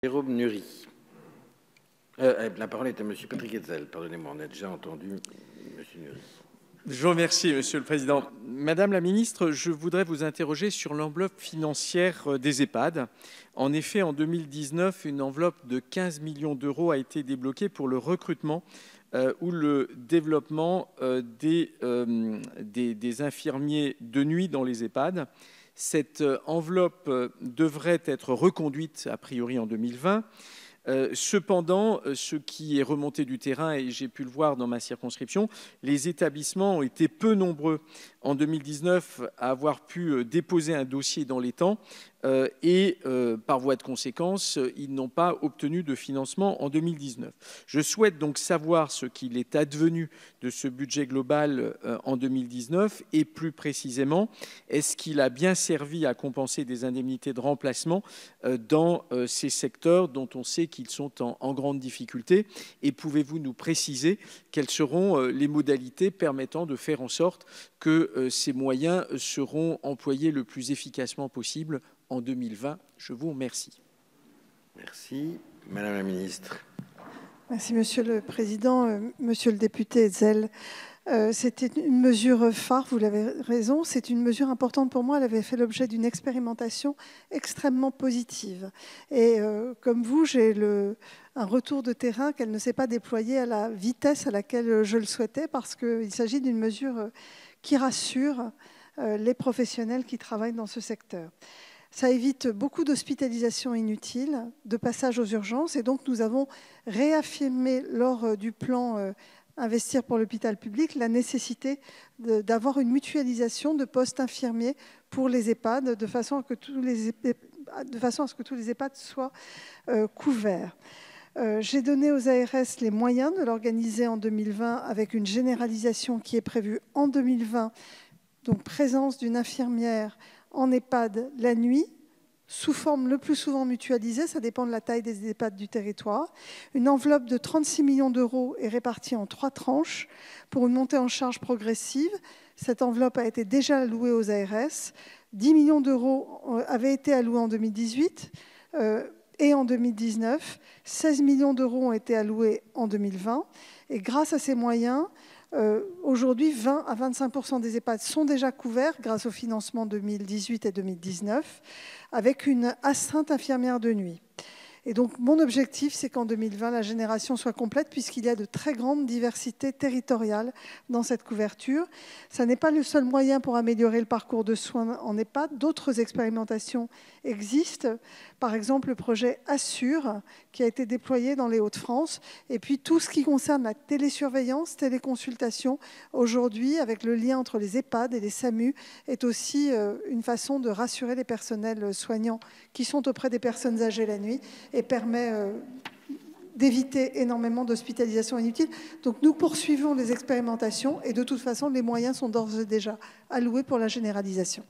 Jérôme Nury. La parole est à Monsieur Patrick Hetzel. Pardonnez-moi, on a déjà entendu Monsieur Nury. Je vous remercie, Monsieur le Président. Madame la Ministre, je voudrais vous interroger sur l'enveloppe financière des EHPAD. En effet, en 2019, une enveloppe de 15 millions d'euros a été débloquée pour le recrutement ou le développement des infirmiers de nuit dans les EHPAD. Cette enveloppe devrait être reconduite a priori en 2020. Cependant, ce qui est remonté du terrain, et j'ai pu le voir dans ma circonscription, les établissements ont été peu nombreux en 2019 à avoir pu déposer un dossier dans les temps et par voie de conséquence, ils n'ont pas obtenu de financement en 2019. Je souhaite donc savoir ce qu'il est advenu de ce budget global en 2019 et plus précisément, est-ce qu'il a bien servi à compenser des indemnités de remplacement dans ces secteurs dont on sait qu'ils sont en grande difficulté, et pouvez-vous nous préciser quelles seront les modalités permettant de faire en sorte que ces moyens seront employés le plus efficacement possible en 2020. Je vous remercie. Merci. Madame la Ministre. Merci, Monsieur le Président. Monsieur le député Hetzel, c'était une mesure phare, vous l'avez raison, c'est une mesure importante pour moi. Elle avait fait l'objet d'une expérimentation extrêmement positive. Et comme vous, j'ai un retour de terrain qu'elle ne s'est pas déployée à la vitesse à laquelle je le souhaitais, parce qu'il s'agit d'une mesure qui rassure les professionnels qui travaillent dans ce secteur. Ça évite beaucoup d'hospitalisations inutiles, de passage aux urgences. Et donc, nous avons réaffirmé lors du plan Investir pour l'hôpital public la nécessité d'avoir une mutualisation de postes infirmiers pour les EHPAD, de façon à ce que tous les EHPAD soient couverts. J'ai donné aux ARS les moyens de l'organiser en 2020 avec une généralisation qui est prévue en 2020, donc présence d'une infirmière en EHPAD la nuit, sous forme le plus souvent mutualisée, ça dépend de la taille des EHPAD du territoire. Une enveloppe de 36 millions d'euros est répartie en 3 tranches pour une montée en charge progressive. Cette enveloppe a été déjà allouée aux ARS. 10 millions d'euros avaient été alloués en 2018 et en 2019. 16 millions d'euros ont été alloués en 2020. Et grâce à ces moyens, aujourd'hui, 20 à 25% des EHPAD sont déjà couverts grâce au financement 2018 et 2019, avec une astreinte infirmière de nuit. Et donc, mon objectif, c'est qu'en 2020, la génération soit complète, puisqu'il y a de très grandes diversités territoriales dans cette couverture. Ça n'est pas le seul moyen pour améliorer le parcours de soins en EHPAD. D'autres expérimentations existent. Par exemple, le projet Assure, qui a été déployé dans les Hauts-de-France. Et puis, tout ce qui concerne la télésurveillance, téléconsultation, aujourd'hui, avec le lien entre les EHPAD et les SAMU, est aussi une façon de rassurer les personnels soignants qui sont auprès des personnes âgées la nuit et permet d'éviter énormément d'hospitalisations inutiles. Donc nous poursuivons les expérimentations et de toute façon, les moyens sont d'ores et déjà alloués pour la généralisation.